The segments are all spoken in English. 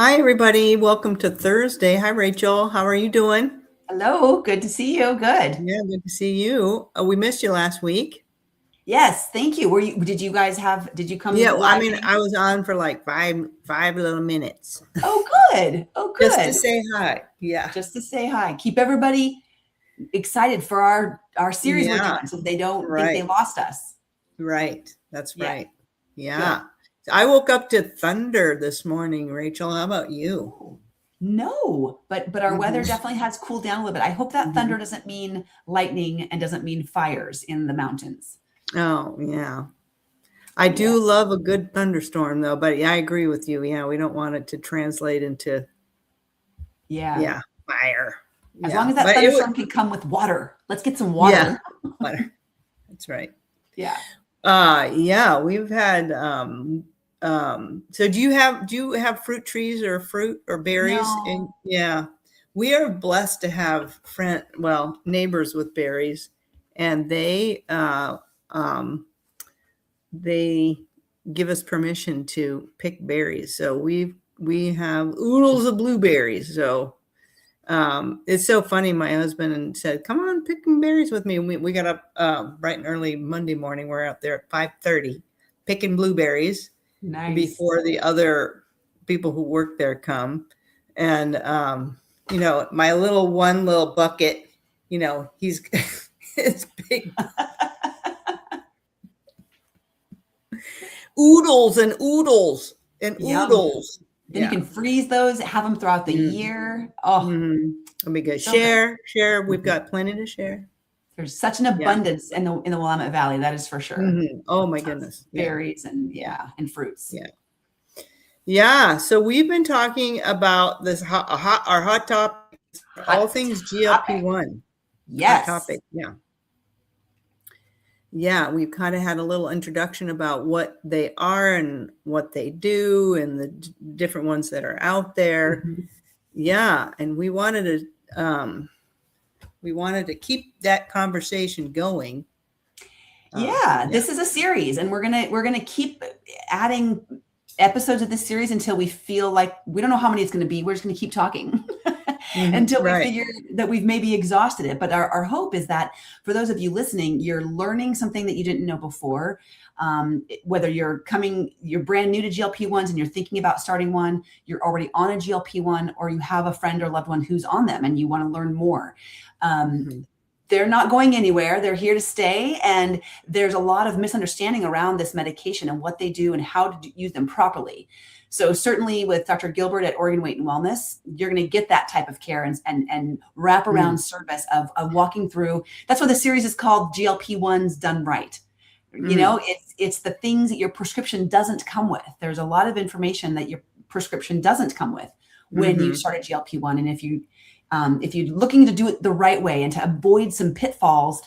Hi, everybody. Welcome to Thursday. Hi, Rachel. How are you doing? Hello, good to see you. Good. Yeah, good to see you. We missed you last week. Yes, thank you. Did you Yeah, come live? I was on for like five little minutes Oh, good. Oh, just to good. say hi. Yeah, Just to say hi. Keep everybody excited for our series we're yeah, doing so they don't think they right, lost us. right. That's Yeah, right. good. Yeah. I woke up to thunder this morning, Rachel. How about you? Oh, no, but our weather Hmm. definitely has cooled down a little bit. I hope that Hmm. thunder doesn't mean lightning and doesn't mean fires in the mountains. Oh, yeah. I Yeah. do love a good thunderstorm, though, but yeah, I agree with you. Yeah, we don't want it to translate into, Yeah. yeah, fire. As long Yeah, as that but it would, thunderstorm can come with water. Let's get some yeah, water. water. That's right. Yeah. Yeah, we've had so do you have fruit trees or fruit or berries? And No. yeah, we are blessed to have neighbors with berries, and they give us permission to pick berries. So we have oodles of blueberries. So it's so funny. My husband said, "Come on, picking berries with me." And we got up bright and early Monday morning. We're out there at 5:30 picking blueberries Nice. before the other people who work there come. And my one little bucket, he's it's big oodles and oodles and Yum. oodles. Then you Yeah. can freeze those, have them throughout the Mm-hmm. year. Oh, Let me go so good. share. We've Mhm. got plenty to share. There's such an Yeah. abundance in the Willamette Valley, that is for sure. Oh my Of goodness. Yeah. berries and Yeah. yeah, and fruits. Yeah. Yeah. So we've been talking about this our hot topic, all Hot things topic. GLP-1. Hot Yes. topic. Yeah. Yeah. We've kind of had a little introduction about what they are and what they do and the different ones that are out there. Mhm. Yeah. And we wanted to keep that conversation going. Yeah, Yeah. this is a series, and we're gonna keep adding episodes of this series until we feel like we don't know how many it's going to be. We're just going to keep talking until we Right. figure that we've maybe exhausted it. But our hope is that for those of you listening, you're learning something that you didn't know before. Whether you're brand new to GLP-1s and you're thinking about starting one, you're already on a GLP-1, or you have a friend or loved one who's on them and you want to learn more. Um, Hmm. they're not going anywhere. They're here to stay. And there's a lot of misunderstanding around this medication and what they do and how to use them properly. So certainly with Dr. Gilbert at Oregon Weight and Wellness, you're going to get that type of care and wrap around service of walking through. That's why the series is called GLP-1s Done Right. You know, it's the things that your prescription doesn't come with. There's a lot of information that your prescription doesn't come with when you Hmm. start a GLP-1. And if you're looking to do it the right way and to avoid some pitfalls,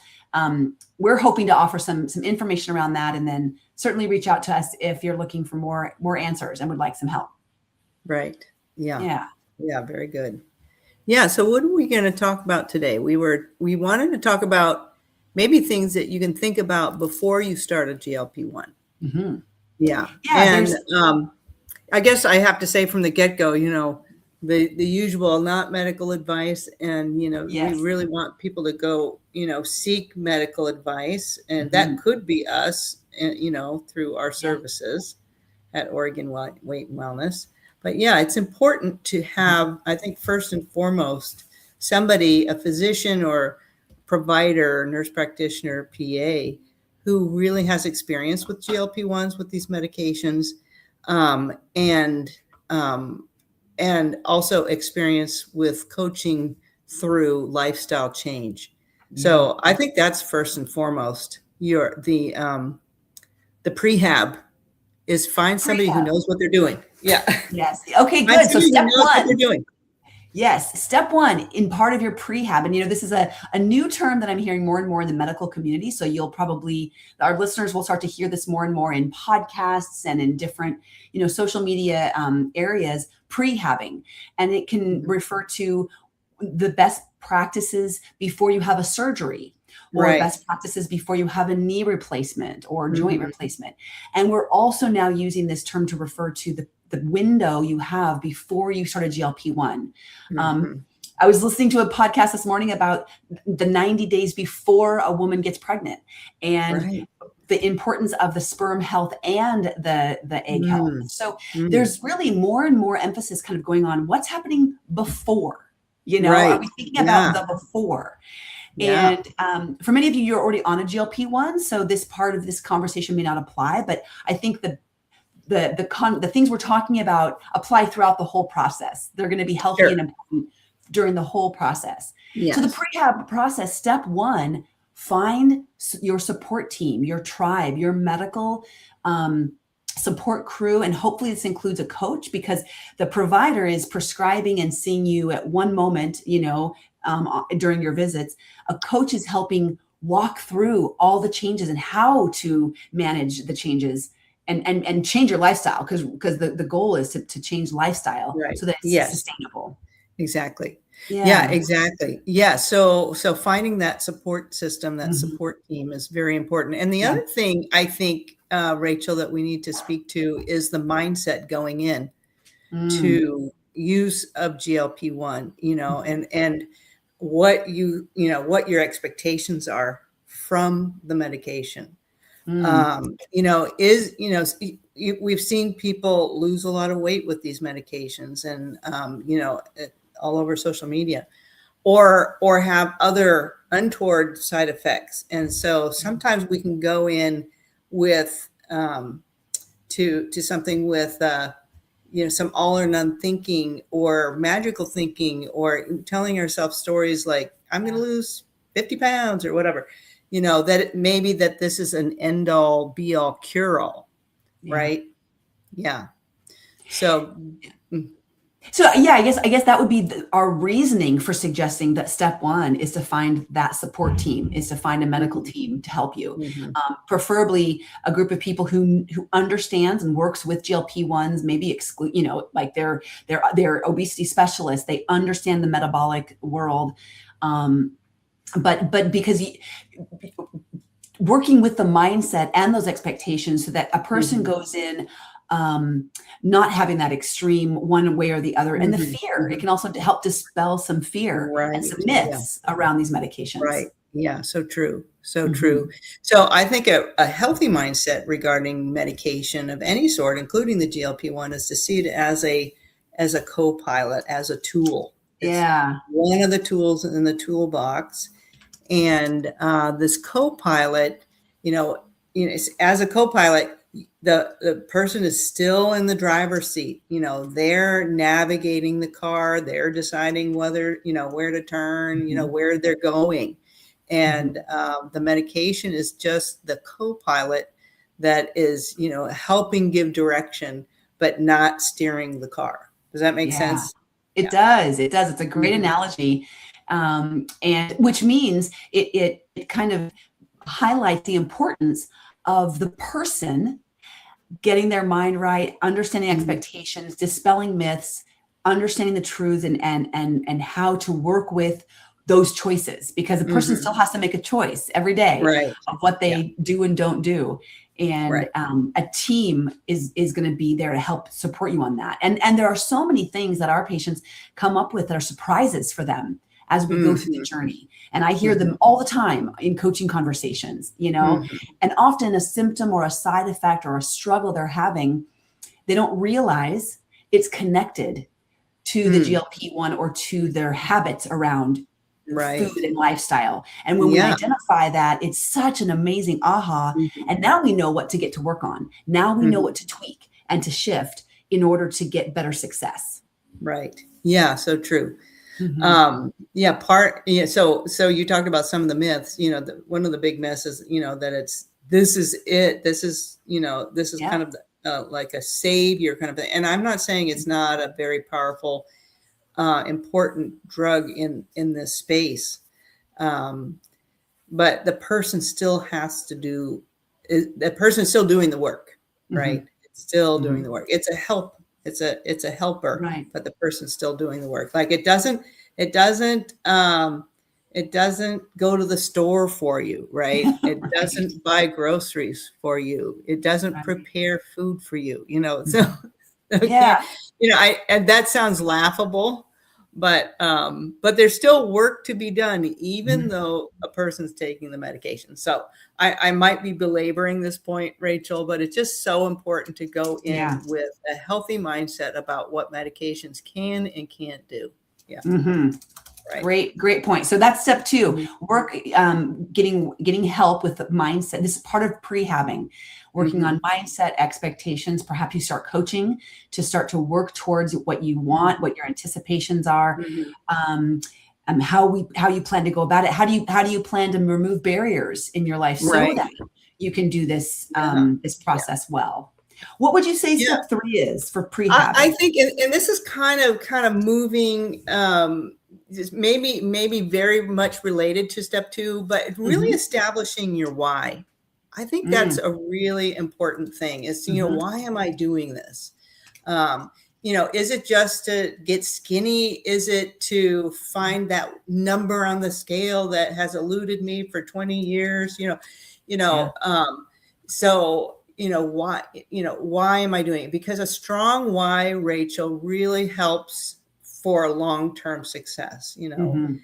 we're hoping to offer some information around that. And then certainly reach out to us if you're looking for more answers and would like some help. Right. Yeah. Yeah. Yeah. Very good. Yeah. So what are we going to talk about today? We wanted to talk about maybe things that you can think about before you start a GLP-1. Mm-hmm. Yeah. Yeah. And There's I guess I have to say from the get-go, the usual, not medical advice. And, we yes. really want people to go, seek medical advice. And Mm-hmm. that could be us, through our Yeah. services at Oregon Weight and Wellness. But yeah, it's important to have, I think, first and foremost, somebody, a physician or provider, nurse practitioner, PA, who really has experience with GLP-1s, with these medications, um, and um, and also experience with coaching through lifestyle change. Yeah. So I think that's first and foremost. The prehab is find somebody who Prehab. knows what they're doing. Yeah. Yes. Okay, Find good. So somebody who step knows what they're one. doing. Yes, step one in part of your prehab. And, this is a new term that I'm hearing more and more in the medical community. So our listeners will start to hear this more and more in podcasts and in different, social media areas, prehabbing. And it can refer to the best practices before you have a surgery, or Right. best practices before you have a knee replacement or joint Mm-hmm. replacement. And we're also now using this term to refer to the window you have before you start a GLP-1. Mhm. I was listening to a podcast this morning about the 90 days before a woman gets pregnant, and Right. the importance of the sperm health and the egg health. Mm. So Mm. there's really more and more emphasis kind of going on what's happening before, are Right. we thinking Yeah. about the before? Yeah. And for many of you, you're already on a GLP-1, so this part of this conversation may not apply, but I think the things we're talking about apply throughout the whole process. They're going to be healthy Sure. and important during the whole process. Yes. So the prehab process, step one, find your support team, your tribe, your medical support crew. And hopefully this includes a coach, because the provider is prescribing and seeing you at one moment, during your visits. A coach is helping walk through all the changes and how to manage the changes and change your lifestyle, because the goal is to change lifestyle, Right. so that it's Yes. sustainable. Exactly. Yeah. Yeah, exactly. Yeah. So finding that support system, that Mhm. support team is very important. And the Yeah. other thing I think, Rachel, that we need to speak to is the mindset going in to use of GLP-1, and what what your expectations are from the medication. We've seen people lose a lot of weight with these medications, and all over social media, or have other untoward side effects. And so sometimes we can go in with to something with some all or none thinking or magical thinking, or telling ourselves stories like, I'm going to lose 50 pounds or whatever, that maybe that this is an end all be all cure all. Yeah. Right. Yeah. So yeah, I guess that would be our reasoning for suggesting that step one is to find that support team, is to find a medical team to help you. Preferably a group of people who understands and works with GLP-1s, maybe exclude, like they're obesity specialists. They understand the metabolic world. But because working with the mindset and those expectations, so that a person goes in not having that extreme one way or the other, and the fear. It can also help dispel some fear and some myths around these medications. Right. Yeah. So true. So true. So I think a healthy mindset regarding medication of any sort, including the GLP-1, is to see it as a co-pilot, as a tool. It's one of the tools in the toolbox. And this co-pilot, as a co-pilot, the person is still in the driver's seat. They're navigating the car. They're deciding whether, where to turn, where they're going. And the medication is just the co-pilot that is, helping give direction, but not steering the car. Does that make sense? It does. It does. It's a great analogy. And which means it kind of highlights the importance of the person getting their mind right, understanding expectations, dispelling myths, understanding the truth, and how to work with those choices, because the person still has to make a choice every day of what they do and don't do. And a team is going to be there to help support you on that. And there are so many things that our patients come up with that are surprises for them as we go through the journey. And I hear them all the time in coaching conversations, and often a symptom or a side effect or a struggle they're having, they don't realize it's connected to the GLP-1 or to their habits around food and lifestyle. And when we identify that, it's such an amazing aha. And now we know what to get to work on. Now we know what to tweak and to shift in order to get better success. Right. Yeah. So true. So you talked about some of the myths. One of the big myths is, that this is kind of like a savior kind of thing. And I'm not saying it's not a very powerful, important drug in this space, but the person still has to do. The person is still doing the work, right? It's still doing the work. It's a help. It's a helper, but the person's still doing the work. Like it doesn't go to the store for you, right? It doesn't buy groceries for you. It doesn't prepare food for you, So Okay. Yeah. And that sounds laughable, but there's still work to be done, even though a person's taking the medication. So I might be belaboring this point, Rachel, but it's just so important to go in with a healthy mindset about what medications can and can't do. Yeah. Right. Great point. So that's step 2, work, getting help with the mindset. This is part of prehabbing, working on mindset, expectations. Perhaps you start coaching to start to work towards what you want, what your anticipations are, how you plan to go about it. How do you plan to remove barriers in your life so that you can do this, this process well? What would you say step 3 is for prehabbing? I think, and this is kind of moving, maybe very much related to step 2, but really establishing your why. I think that's a really important thing is, why am I doing this? Is it just to get skinny? Is it to find that number on the scale that has eluded me for 20 years? So, why am I doing it? Because a strong why, Rachel, really helps for long-term success, and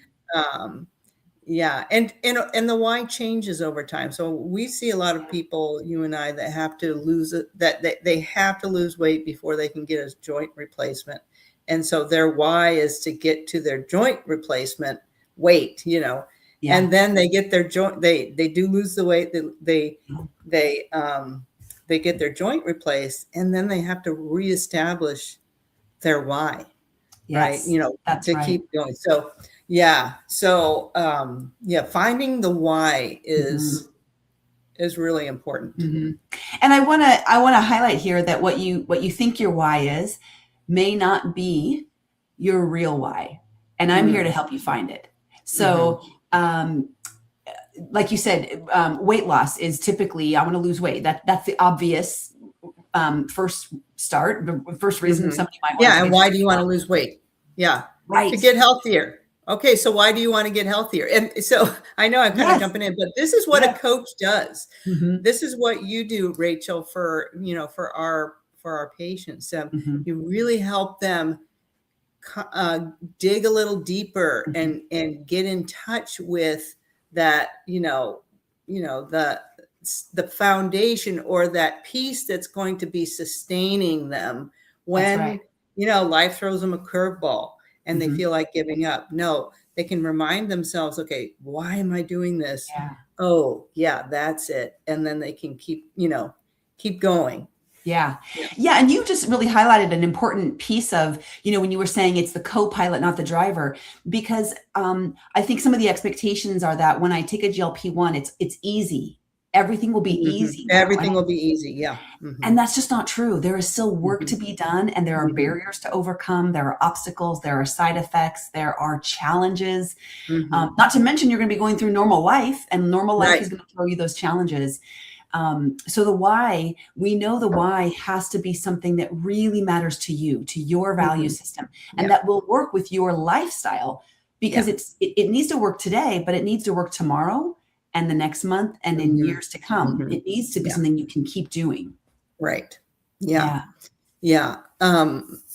the why changes over time. So we see a lot of people, you and I, that have to lose it, that they have to lose weight before they can get a joint replacement. And so their why is to get to their joint replacement weight, and then they get their joint, they do lose the weight, they get their joint replaced, and then they have to reestablish their why. Yes, right? To keep going. So, finding the why is really important. And I want to highlight here that what you think your why is may not be your real why. And I'm here to help you find it. So, like you said, weight loss is typically, I want to lose weight. That's the obvious first start, the first reason somebody might want to. And why do you want to lose weight? Yeah. Right. To get healthier. Okay. So why do you want to get healthier? And so I know I'm kind of jumping in, but this is what a coach does. This is what you do, Rachel, for our patients. You really help them dig a little deeper and get in touch with that, the foundation or that piece that's going to be sustaining them when, life throws them a curveball and they feel like giving up. No, they can remind themselves, okay, why am I doing this? Oh, yeah, that's it. And then they can keep going. Yeah. And you just really highlighted an important piece of, when you were saying it's the co-pilot, not the driver, because I think some of the expectations are that when I take a GLP-1, it's easy. Everything will be easy. Everything will be easy. Yeah. And that's just not true. There is still work to be done, and there are barriers to overcome. There are obstacles. There are side effects. There are challenges. Not to mention you're going to be going through normal life, and normal life is going to throw you those challenges. So the why, we know the why has to be something that really matters to you, to your value system, and that will work with your lifestyle, because it needs to work today, but it needs to work tomorrow and the next month and in years to come. It needs to be something you can keep doing. Right. Yeah.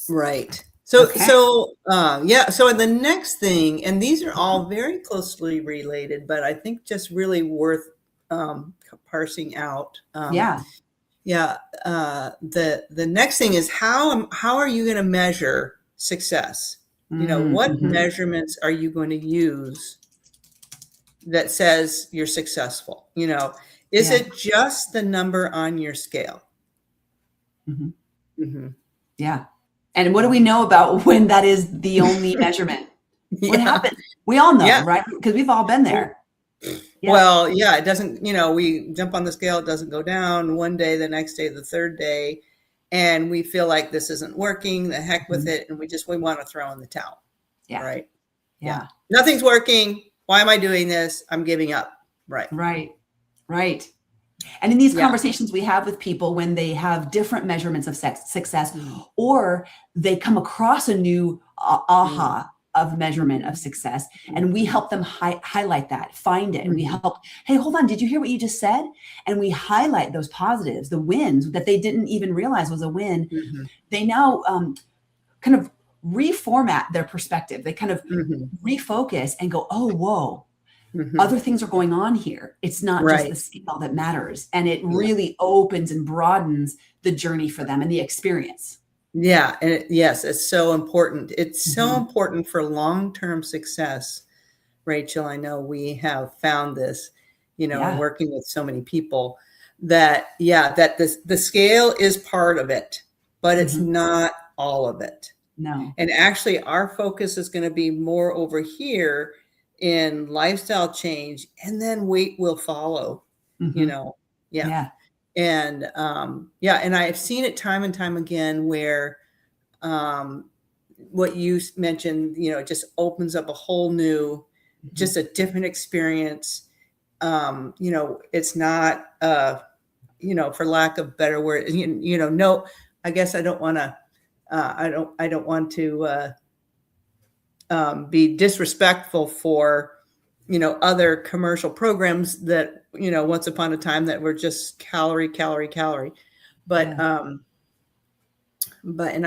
Right. So the next thing, and these are all very closely related, but I think just really worth parsing out. The next thing is how are you going to measure success? What measurements are you going to use that says you're successful? Is it just the number on your scale? Yeah. And what do we know about when that is the only measurement? What happens? We all know, right? Because we've all been there. Well, it doesn't, we jump on the scale, it doesn't go down one day, the next day, the third day, and we feel like this isn't working, the heck with it, and we want to throw in the towel. Right? Yeah. Nothing's working. Why am I doing this? I'm giving up. Right. And in these conversations we have with people, when they have different measurements of success, or they come across a new aha of measurement of success. And we help them highlight that, find it. And we help, hey, hold on, did you hear what you just said? And we highlight those positives, the wins that they didn't even realize was a win. They now kind of reformat their perspective. They kind of refocus and go, oh, whoa, other things are going on here. It's not just the scale that matters. And it really opens and broadens the journey for them and the experience. Yeah. And yes, it's so important. It's so important for long-term success. Rachel, I know we have found this, working with so many people that, that the scale is part of it, but it's not all of it. No. And actually our focus is going to be more over here in lifestyle change, and then weight will follow, Yeah. And, and I've seen it time and time again where, what you mentioned, it just opens up a whole new, just a different experience. It's not, for lack of better word, no, I guess I don't want to, I don't want to, be disrespectful for, other commercial programs that, once upon a time that were just calorie, but,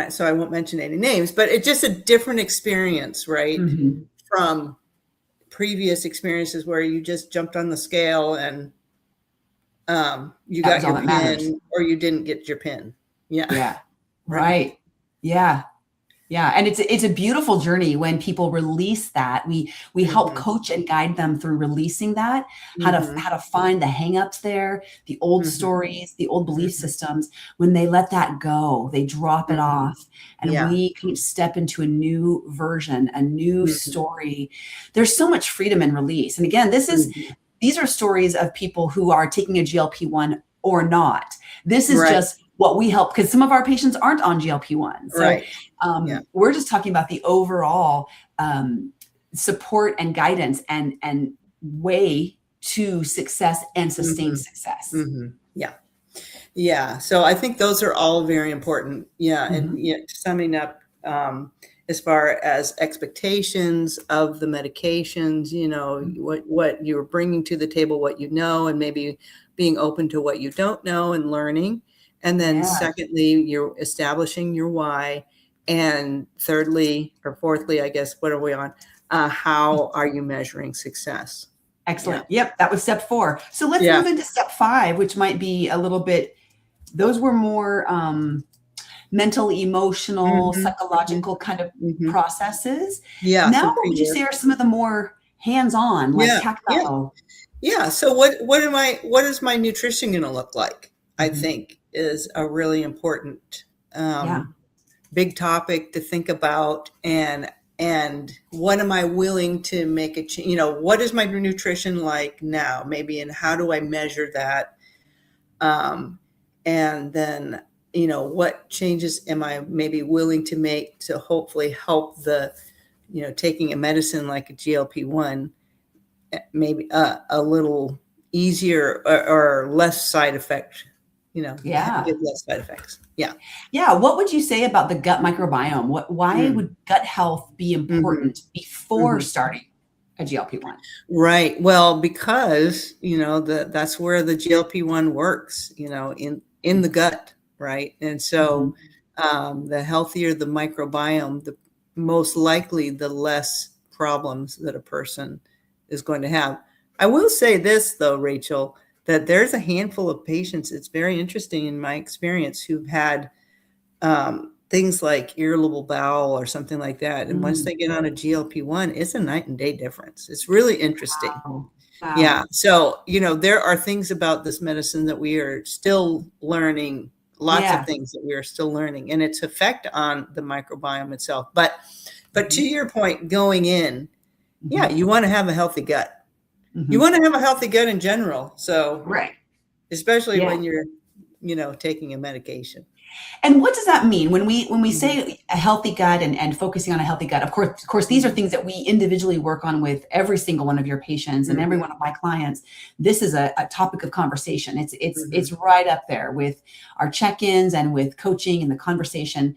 so I won't mention any names, but it's just a different experience, right? From previous experiences where you just jumped on the scale and, you got your pin or you didn't get your pin. Yeah. Right. Yeah. Yeah. And it's a beautiful journey when people release that. We help coach and guide them through releasing that, how to find the hangups there, the old stories, the old belief systems. When they let that go, they drop it off, and we can step into a new version, a new story. There's so much freedom and release. And again, these are stories of people who are taking a GLP-1 or not. This is just what we help, because some of our patients aren't on GLP-1. So we're just talking about the overall support and guidance and way to success and sustain success. Yeah. So I think those are all very important. And summing up, as far as expectations of the medications, what you're bringing to the table, what and maybe being open to what you don't know and learning. And then secondly, you're establishing your why. And thirdly, or fourthly, I guess, what are we on? How are you measuring success? Excellent. Yep. That was step 4. So let's move into step 5, which might be a little bit, those were more mental, emotional, psychological kind of processes. Now, what would you say are some of the more hands-on, like tactile? So what is my nutrition going to look like? I think is a really important, big topic to think about. And what am I willing to make a change? What is my nutrition like now? Maybe, and how do I measure that? And then, what changes am I maybe willing to make to hopefully help the, taking a medicine like a GLP-1, maybe a little easier or less side effect, give less side effects. What would you say about the gut microbiome? Why would gut health be important before starting a GLP-1? Right. Well, because, that's where the GLP-1 works, in the gut. Right. And so the healthier the microbiome, the most likely the less problems that a person is going to have. I will say this, though, Rachel, that there's a handful of patients, it's very interesting in my experience, who've had things like irritable bowel or something like that. And once they get on a GLP-1, it's a night and day difference. It's really interesting. Wow. Yeah. So, there are things about this medicine that we are still learning, lots of things that we are still learning, and its effect on the microbiome itself. But to your point, going in, you want to have a healthy gut. You want to have a healthy gut in general. So, especially when you're, taking a medication. And what does that mean when we say a healthy gut and focusing on a healthy gut? Of course, these are things that we individually work on with every single one of your patients and every one of my clients. This is a topic of conversation. It's right up there with our check-ins and with coaching and the conversation.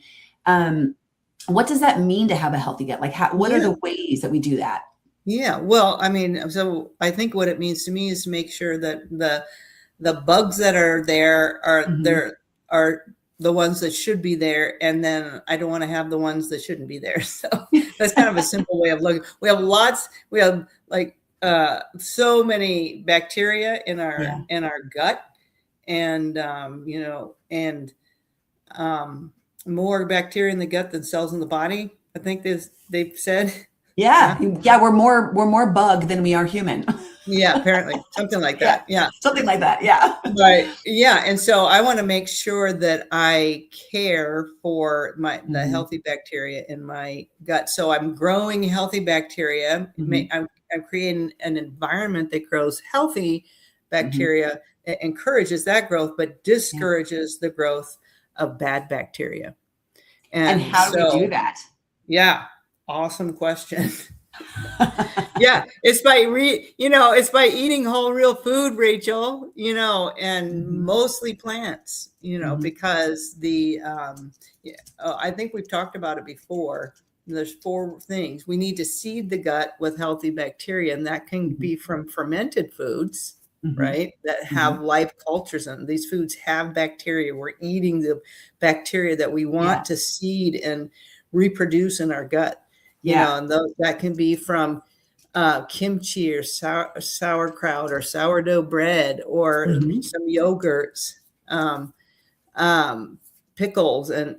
What does that mean to have a healthy gut? Like, what are Yeah. the ways that we do that? Yeah. Well, I mean, so I think what it means to me is to make sure that the bugs that are Mhm. there are the ones that should be there, and then I don't want to have the ones that shouldn't be there. So that's kind of a simple way of looking. We have like so many bacteria Yeah. in our gut, and and um, more bacteria in the gut than cells in the body. I think they've said. Yeah. Yeah. Yeah. We're more bug than we are human. Yeah, apparently something like Yeah. that. Yeah. Something like that. Yeah. But yeah, and so I want to make sure that I care for the Hmm. healthy bacteria in my gut. So I'm growing healthy bacteria. Hmm. I'm creating an environment that grows healthy Hmm. bacteria, encourages that growth, but Yeah. discourages the growth of bad bacteria. And And how do we do so, that? yeah, awesome question. Yeah, it's by eating whole real food, Rachel, and Hmm. mostly plants, Hmm. because yeah, I think we've talked about it before. There's four things. We need to seed the gut with healthy bacteria, and that can Hmm. be from fermented foods, Hmm. right? That Hmm. have live cultures in them. These foods have bacteria. We're eating the bacteria that we Yeah. want to seed and reproduce in our gut. Yeah. And that can be from kimchi or sauerkraut or sourdough bread or Hmm. some yogurts, um, pickles, and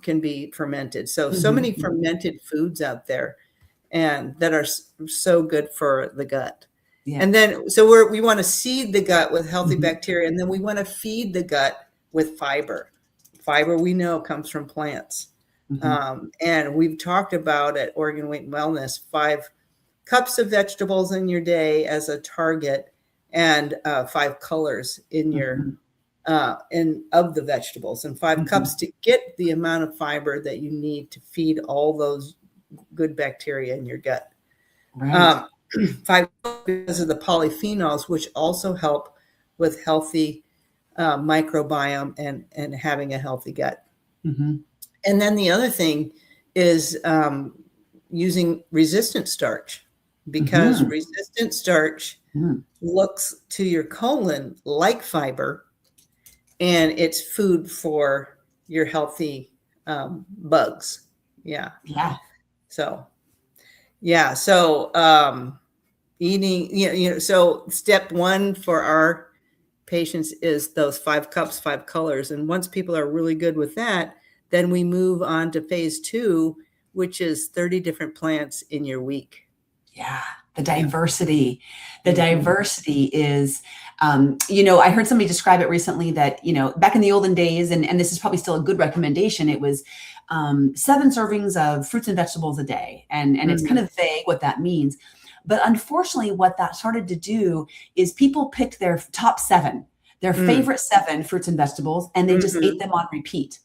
can be fermented. So Hmm. many fermented foods out there, and that are so good for the gut. Yeah. And then, we want to seed the gut with healthy Hmm. bacteria, and then we want to feed the gut with fiber. Fiber we know comes from plants. Hmm. And we've talked about at Oregon Weight and Wellness 5 cups of vegetables in your day as a target, and 5 colors in your Hmm. of the vegetables, and 5 cups Hmm. to get the amount of fiber that you need to feed all those good bacteria in your gut. Right. Um, 5 because of the polyphenols, which also help with healthy microbiome and having a healthy gut. Hmm. And then the other thing is using resistant starch, because Hmm. resistant starch Hmm. looks to your colon like fiber, and it's food for your healthy bugs. Yeah. Yeah. So, yeah. So, eating, so step one for our patients is those 5 cups, 5 colors. And once people are really good with that, then we move on to phase two, which is 30 different plants in your week. Yeah, the Yeah. diversity. The Mhm. diversity is, I heard somebody describe it recently that, back in the olden days, and this is probably still a good recommendation, it was 7 servings of fruits and vegetables a day. And it's kind Mhm. of vague what that means. But unfortunately, what that started to do is people picked their top 7, their Mm. favorite 7 fruits and vegetables, and they just ate Mhm. them on repeat,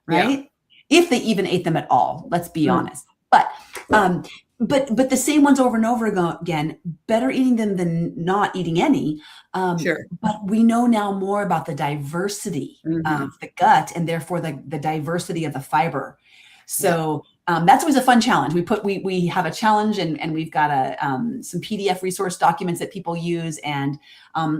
Yeah. right? If they even ate them at all, let's be Mm. honest. But Yeah. um, but the same ones over and over again, better eating them than not eating any. Sure. But we know now more about the diversity of Mhm. the gut, and therefore the diversity of the fiber. Yeah. So that's always a fun challenge. We have a challenge, and we've got some PDF resource documents that people use, and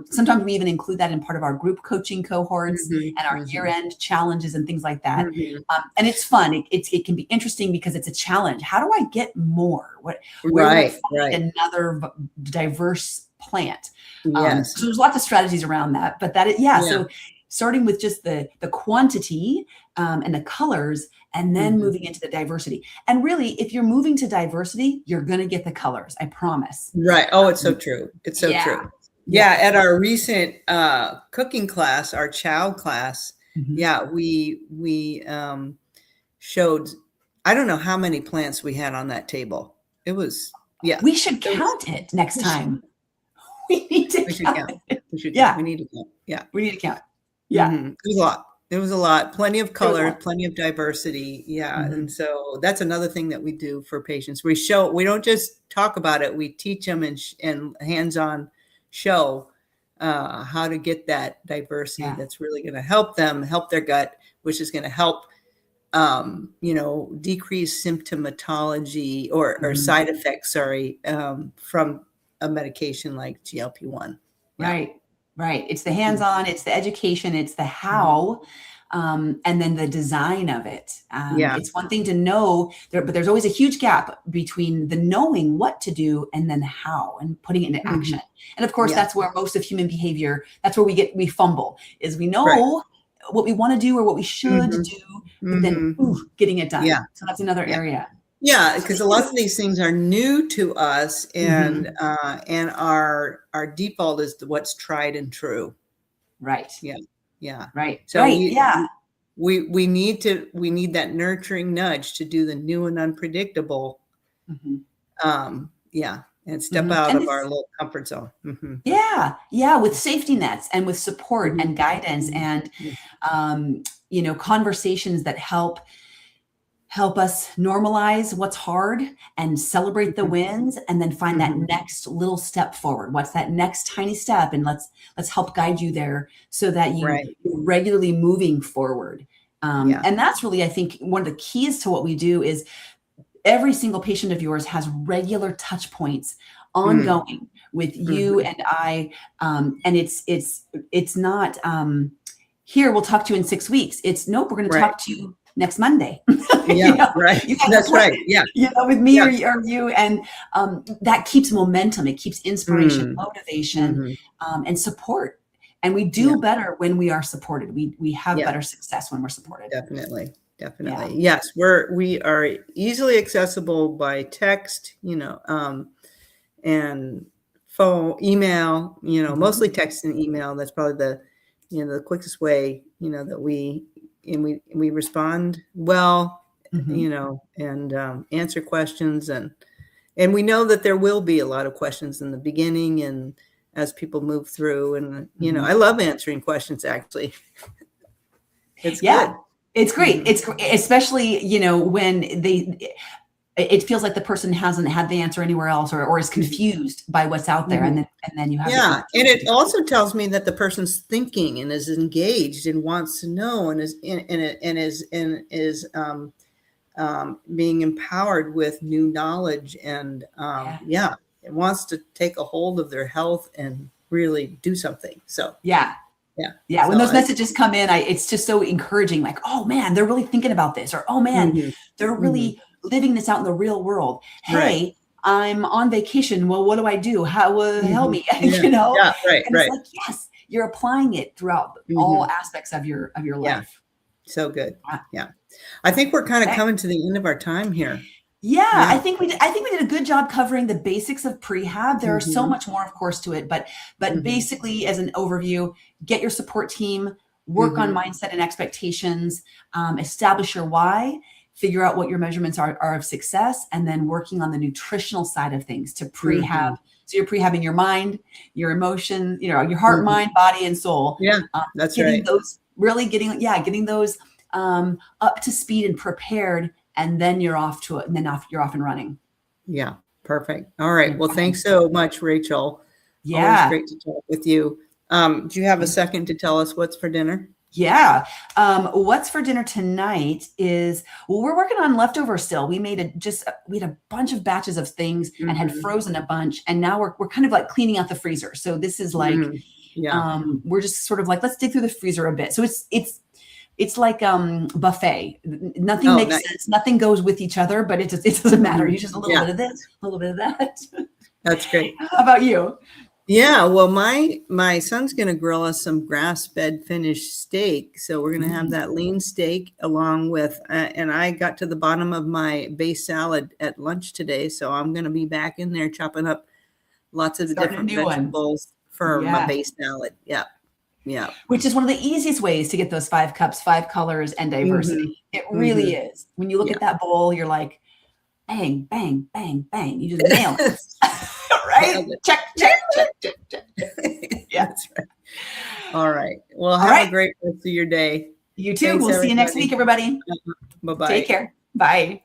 sometimes we even include that in part of our group coaching cohorts Mhm. and our Mhm. year-end challenges and things like that. Mhm. And it's fun. It can be interesting because it's a challenge. How do I get more? Where would I Right. Right. find another diverse plant? Yes. So there's lots of strategies around that, but yeah. Yeah. So starting with just the quantity and the colors, and then Mhm. moving into the diversity. And really, if you're moving to diversity, you're going to get the colors. I promise. Right. Oh, it's so Um, true. It's so yeah. true. Yeah. Yeah, at our recent cooking class, our chow class, Mhm. yeah, we showed, I don't know how many plants we had on that table. It was, yeah, We should it was, count it next we should, time. We need to we should count count. it. We should count. Yeah. We need to count. Yeah. We need to count. Yeah. It was a lot. It was a lot. Plenty of It was a color, lot. plenty of diversity. Yeah. Mhm. And so that's another thing that we do for patients. We don't just talk about it, we teach them and hands-on show how to get that diversity Yeah. that's really going to help them help their gut, which is going to help decrease symptomatology or Mhm. side effects, from a medication like GLP-1. Yeah. Right. It's the Mhm. hands-on, it's the education, it's the how, and then the design of it. Yeah. It's one thing to know there, but there's always a huge gap between the knowing what to do and then how and putting it into Mhm. action. And of course, Yeah. that's where most of human behavior, that's where we fumble, is we Right. know what we want to do or what we should Mhm. do, but then Mhm. getting it done. Yeah. So that's another Yeah. area. Yeah, So because a speaking lot of, of these things are new to us, and our default is to what's tried and true. right, Yeah, yeah. right, So yeah. we need that nurturing nudge to do the new and unpredictable. Mhm. Yeah, and step out And of our it's, little comfort zone. yeah, with safety nets and with support Mhm. and guidance Mhm. and Mhm. conversations that help us normalize what's hard and celebrate the Mhm. wins, and then find that Mhm. next little step forward. What's that next tiny step? And let's help guide you there so that you're Right. regularly moving forward. Yeah. And that's really, I think, one of the keys to what we do is every single patient of yours has regular touch points Mm. ongoing with you Mhm. and I. And it's not, here, we'll talk to you in 6 weeks. It's, nope, we're going to Right. talk to you next Monday. Yeah. Right. You have an That's right. appointment, Yeah. with me Yeah. or you. And that keeps momentum. It keeps inspiration, Mm. motivation, Mhm. and support. And we Yeah. do better when we are supported. We have Yeah. better success when we're supported. Definitely. Yeah. Definitely. Yes, we are easily accessible by text, and phone, email, Mhm. mostly text and email. That's probably the quickest way, that we respond well, Mhm. and answer questions, and we know that there will be a lot of questions in the beginning and as people move through, and Mhm. I love answering questions, actually. It's Yeah, good. it's great. Mhm. It's especially, when it feels like the person hasn't had the answer anywhere else, or is Mhm. confused by what's out there. Mhm. And then you have the Yeah, and opportunity it to. also tells me that the person's thinking and is engaged and wants to know and is being empowered with new knowledge, and Yeah. yeah, it wants to take a hold of their health and really do something. So Yeah. yeah, Yeah. When so those messages come in, it's just so encouraging. Like, oh man, they're really thinking about this, or oh man, Mhm. they're Mhm. really living this out in the real world. Right. Hey, I'm on vacation. Well, what do I do? How help Mhm. me? Yeah. Yeah. Right. And it's Right. like, yes, you're applying it throughout all Mhm. aspects of your Yeah. life. So good. Wow. Yeah. I think we're kind of Okay. coming to the end of our time here. Yeah, Yeah. I think we did a good job covering the basics of prehab. There are so Mhm. much more, of course, to it, but Mhm. basically, as an overview, get your support team, work on Mhm. mindset and expectations, establish your why, figure out what your measurements are of success, and then working on the nutritional side of things to prehab. Mhm. So you're prehabbing your mind, your emotion, your heart, Mhm. mind, body, and soul. Yeah, that's Getting right. those getting those up to speed and prepared, and then you're off to it, and then you're off and running. Yeah, perfect. All right. Well, Okay. thanks so much, Rachel. Always Yeah. great to talk with you. Do you have a second to tell us what's for dinner? Yeah. What's for dinner tonight is, well, we're working on leftovers still. We had a bunch of batches of things and had Mhm. frozen a bunch, and now we're kind of like cleaning out the freezer. So this is like, Mhm. Yeah. we're just sort of like, let's dig through the freezer a bit. So it's like buffet. Nothing Oh, makes nice. sense. Nothing goes with each other, but it doesn't matter. Mhm. You just a little Yeah, bit of this, a little bit of that. that's great. How about you? Yeah, well, my son's gonna grill us some grass-fed finished steak, so we're gonna have Mm, that lean steak along with, and I got to the bottom of my base salad at lunch today, so I'm gonna be back in there chopping up lots of the starting a different new one. vegetables for my Yeah. base salad. Yeah, yeah. Which is one of the easiest ways to get those 5 cups, 5 colors, and Mhm, diversity. It really mhm. is. When you look Yeah. at that bowl, you're like, bang, bang, bang, bang. You just nail it. Right? Nailed it. Check, check, check, check, check. Nailed it. Yeah. That's right. All right. Well, All have a right. great rest of your day. You too. Thanks, We'll see you next week, everybody. everybody. Take Bye-bye. care. Bye.